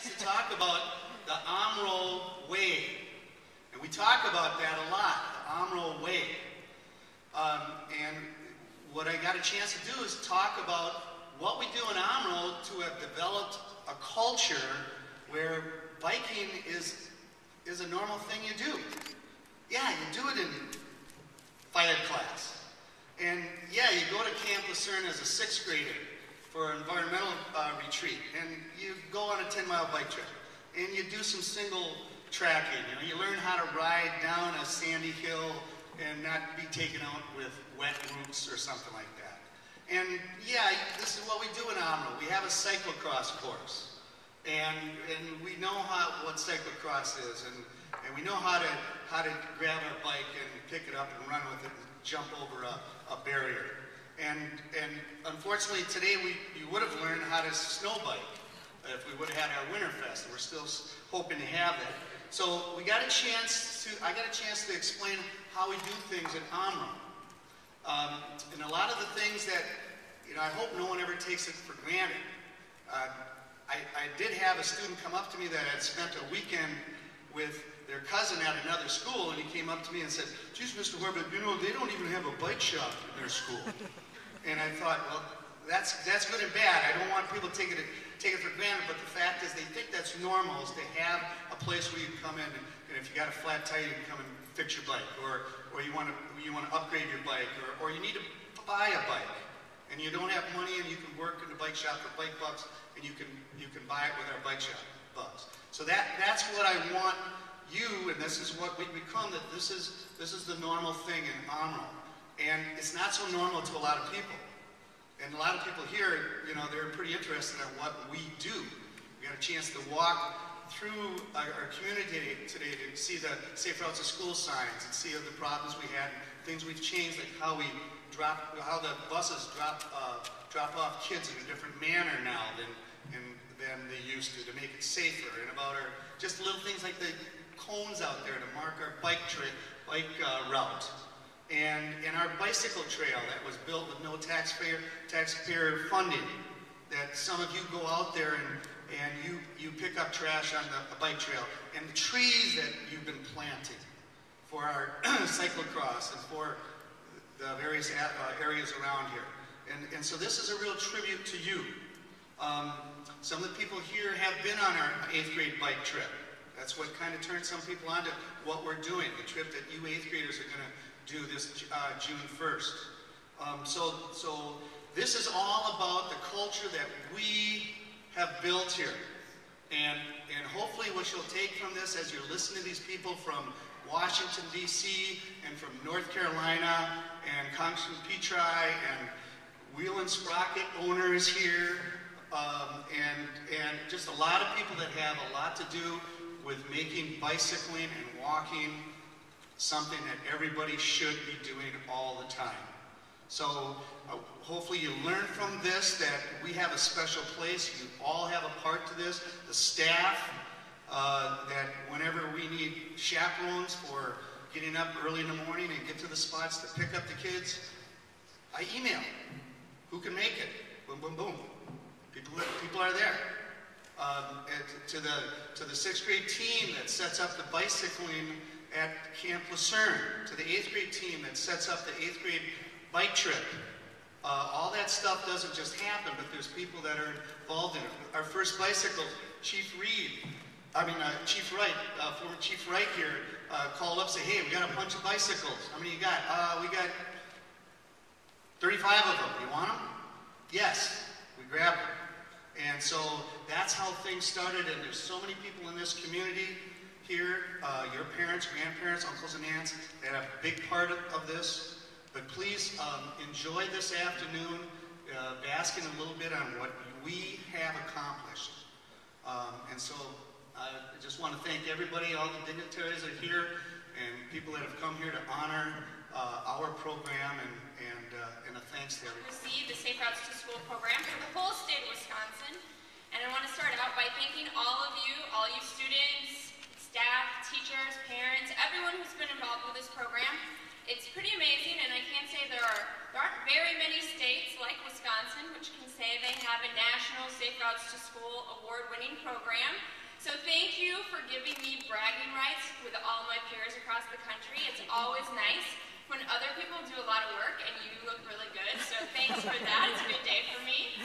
chance to talk about the Omro Way. And we talk about that a lot, the Omro Way. And what I got a chance to do is talk about what we do in Omro to have developed a culture where biking is a normal thing you do. Yeah, you do it in fire class. And yeah, you go to Camp Lucerne as a 6th grader for an environmental retreat, and you go on a 10-mile bike trip, and you do some single tracking. You learn how to ride down a sandy hill and not be taken out with wet roots or something like that. And yeah, this is what we do in Omro. We have a cyclocross course, and we know what cyclocross is, and we know how to grab our bike and pick it up and run with it and jump over a barrier. And unfortunately today you would have learned how to snow bike if we would have had our Winterfest, and we're still hoping to have that. So I got a chance to explain how we do things in Omro. And a lot of the things that, I hope no one ever takes it for granted. I did have a student come up to me that had spent a weekend with their cousin at another school, and he came up to me and said, "Geez, Mr. Horvath, they don't even have a bike shop in their school." And I thought, well, that's good and bad. I don't want people to take it for granted, but the fact is they think that's normal, is to have a place where you can come in and if you got a flat tire, you can come and fix your bike, or you want to upgrade your bike, or you need to buy a bike, and you don't have money, and you can work in the bike shop for bike bucks, and you can buy it with our bike shop bucks. So that's what I want you, and this is what we become, that this is the normal thing in Omro. And it's not so normal to a lot of people. And a lot of people here, they're pretty interested in what we do. We got a chance to walk through our community today to see the Safe Routes to School signs and see the problems we had, things we've changed, like how the buses drop off kids in a different manner now than they used to make it safer, and about just little things like the cones out there to mark our bike route. And our bicycle trail that was built with no taxpayer funding, that some of you go out there and you pick up trash on the bike trail, and the trees that you've been planting for our cyclocross and for the various areas around here. And so this is a real tribute to you. Some of the people here have been on our 8th grade bike trip. That's what kind of turned some people on to what we're doing, the trip that you 8th graders are going to do this June 1st. So this is all about the culture that we have built here. And hopefully what you'll take from this as you're listening to these people from Washington, D.C., and from North Carolina, and Congressman Petri, and Wheel and Sprocket owners here, and just a lot of people that have a lot to do with making bicycling and walking something that everybody should be doing all the time. So hopefully you learn from this that we have a special place. You all have a part to this. The staff, that whenever we need chaperones for getting up early in the morning and get to the spots to pick up the kids, I email. Who can make it? Boom, boom, boom. People are there. To the 6th grade team that sets up the bicycling at Camp Lucerne, to the 8th grade team that sets up the 8th grade bike trip. All that stuff doesn't just happen, but there's people that are involved in it. Our first bicycle, Chief Wright, former Chief Wright here, called up and said, "Hey, we got a bunch of bicycles. How many you got?" "We got 35 of them. You want them?" "Yes." We grabbed them. And so that's how things started, and there's so many people in this community here, your parents, grandparents, uncles and aunts, that have a big part of this. But please enjoy this afternoon, basking a little bit on what we have accomplished. And so I just want to thank everybody, all the dignitaries that are here, and people that have come here to honor our program, and a thanks to everybody. Received the Safe Routes to School program for the whole state of Wisconsin. And I want to start out by thanking all you students, staff, teachers, parents, everyone who's been involved with this program. It's pretty amazing, and I can say there aren't very many states like Wisconsin which can say they have a national Safe Routes to School award-winning program. So thank you for giving me bragging rights with all my peers across the country. It's always nice when other people do a lot of work and you look really good. So thanks for that. It's a good day for me.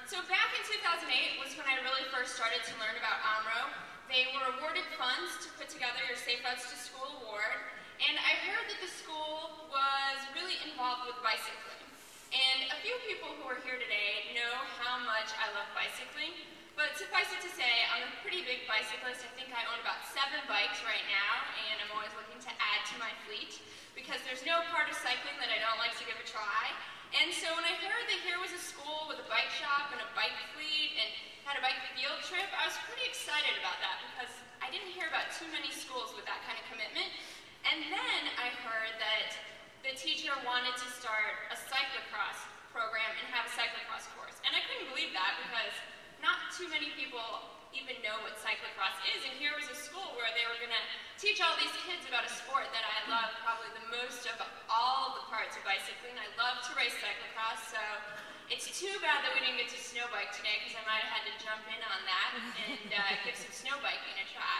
So back in 2008 was when I really first started to learn about Omro. They were awarded funds to put together your Safe Routes to School award. And I heard that the school was really involved with bicycling. And a few people who are here today know how much I love bicycling. But suffice it to say, I'm a pretty big bicyclist. I think I own about 7 bikes right now, and I'm always looking to add to my fleet because there's no part of cycling that I don't like to give a try. And so when I heard that here was a school with a bike shop and a bike fleet and had a bike field trip, I was pretty excited about that because I didn't hear about too many schools with that kind of commitment. And then I heard that the teacher wanted to start a cyclocross program and have a cyclocross course. And I couldn't believe that because not too many people even know what cyclocross is, and here was a school where they were going to teach all these kids about a sport that I love probably the most of all the parts of bicycling. I love to race cyclocross, so it's too bad that we didn't get to snow bike today because I might have had to jump in on that and give some snow biking a try.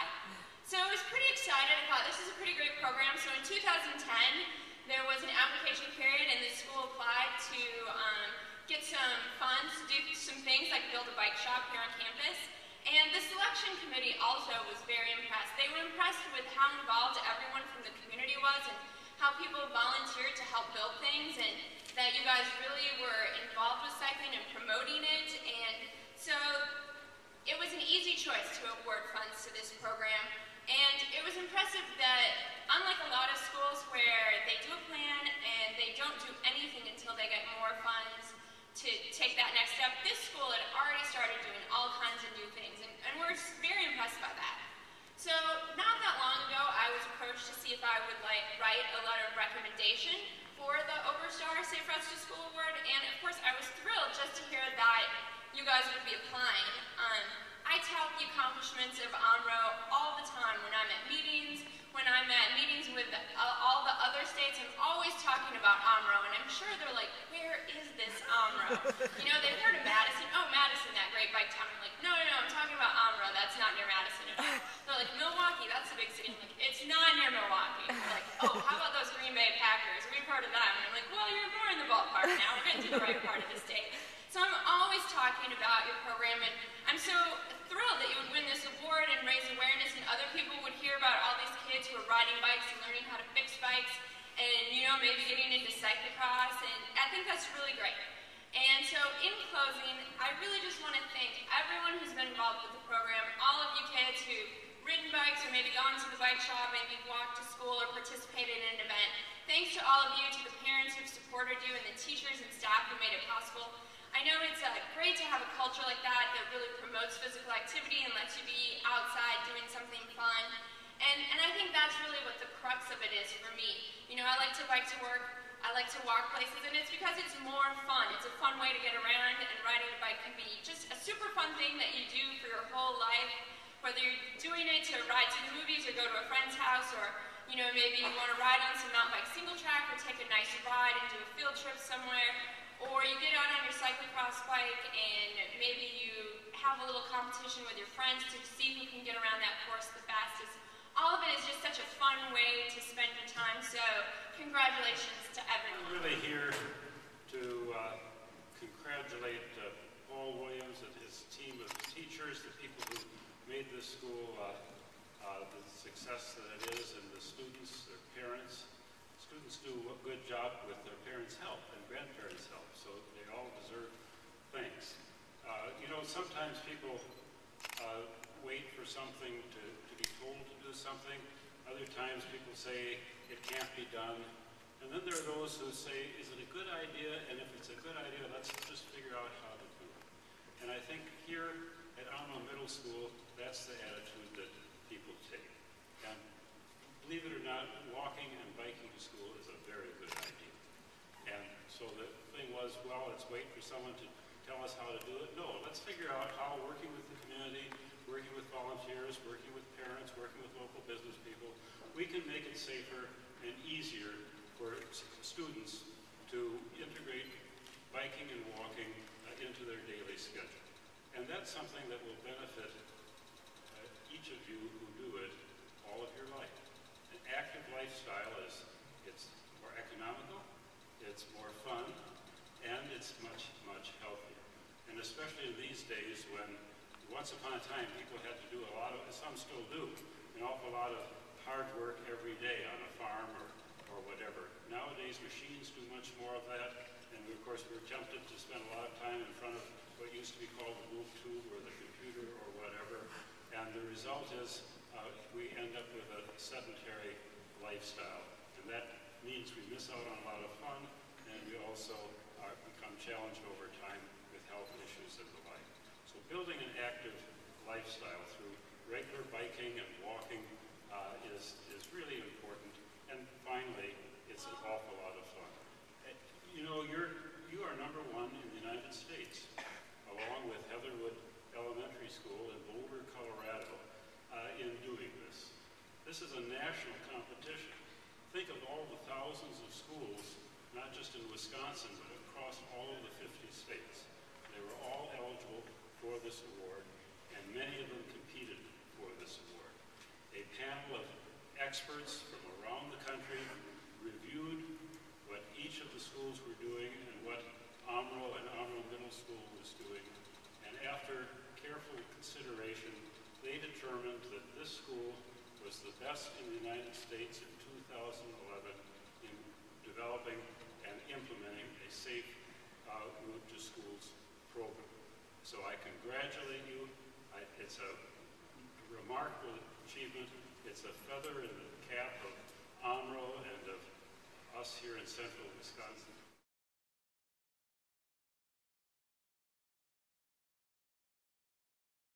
So I was pretty excited. I thought this is a pretty great program. So in 2010, there was an application period, and the school applied to get some funds to do some things like build a bike shop here on campus. And the selection committee also was very impressed. They were impressed with how involved everyone from the community was and how people volunteered to help build things, and that you guys really were involved with cycling and promoting it. And so it was an easy choice to award funds to this program. And it was impressive that, unlike a lot of schools where they do a plan and they don't do anything until they get more funds to take that next step, this school had already started doing all kinds of new things, and we're very impressed by that. So not that long ago, I was approached to see if I would write a letter of recommendation for the Oberstar Safe Routes to School Award, and of course I was thrilled just to hear that you guys would be applying. I tout the accomplishments of Omro all the time when I'm at meetings, when I'm at meetings with all the other states. I'm always talking about Omro, and I'm sure they're like, where is this Omro? You know, they've heard of Madison. Oh, Madison, that great bike town. I'm like, no, I'm talking about Omro. That's not near Madison at all. They're like, Milwaukee, that's a big city. I'm like, it's not near Milwaukee. They're like, oh, how about those Green Bay Packers? We've heard of them. And I'm like, well, you're more in the ballpark now. We're getting to the right part of the state. So I'm always talking about your program, and I'm so thrilled that you would win this award and raise awareness, and other people would hear about all these kids who are riding bikes and learning how to fix bikes, and, you know, maybe getting into cyclocross, and I think that's really great. And so in closing, I really just want to thank everyone who's been involved with the program, all of you kids who've ridden bikes or maybe gone to the bike shop, maybe walked to school or participated in an event. Thanks to all of you, to the parents who've supported you, and the teachers and staff who made it possible. I know it's great to have a culture like that really promotes physical activity and lets you be outside doing something fun. And I think that's really what the crux of it is for me. You know, I like to bike to work, I like to walk places, and it's because it's more fun. It's a fun way to get around, and riding a bike can be just a super fun thing that you do for your whole life, whether you're doing it to ride to the movies or go to a friend's house, or, you know, maybe you want to ride on some mountain bike single track or take a nice ride and do a field trip somewhere. Or you get out on your cyclocross bike and maybe you have a little competition with your friends to see who can get around that course the fastest. All of it is just such a fun way to spend your time, so congratulations to everyone. I'm really here to congratulate Paul Williams and his team of teachers, the people who made this school the success that it is, and the students, their parents. Students do a good job with their parents' help and grandparents' help, so they all deserve thanks. You know, sometimes people wait for something to be told to do something. Other times people say it can't be done. And then there are those who say, is it a good idea? And if it's a good idea, let's just figure out how to do it. And I think here at Omro Middle School, that's the attitude that people take. And believe it or not, walking and biking to school is a very good idea. And so the thing was, well, let's wait for someone to tell us how to do it. No, let's figure out how, working with the community, working with volunteers, working with parents, working with local business people, we can make it safer and easier for students to integrate biking and walking into their daily schedule. And that's something that will benefit each of you who do it all of your life. An active lifestyle it's more economical, it's more fun, and it's much, much healthier. And especially in these days when once upon a time people had to do a lot of, some still do, an awful lot of hard work every day on a farm or whatever. Nowadays machines do much more of that, and of course we're tempted to spend a lot of time in front of what used to be called the boob tube or the computer or whatever, and the result is we end up with a sedentary lifestyle, and that means we miss out on a lot of fun, and we also become challenged over time with health issues and the like. So building an active lifestyle through regular biking and walking is really important, and finally, it's an awful lot of fun. You know, you are number one in the United States, along with Heatherwood Elementary School in Boulder, Colorado, in doing this. This is a national competition. Think of all the thousands of schools, not just in Wisconsin, but across all of the 50 states. They were all eligible for this award, and many of them competed for this award. A panel of experts from around the country reviewed what each of the schools were doing and what Omro and Omro Middle School was doing, and after careful consideration, they determined that this school was the best in the United States in 2011 in developing and implementing a safe route to schools program. So I congratulate you. It's a remarkable achievement. It's a feather in the cap of Omro and of us here in central Wisconsin.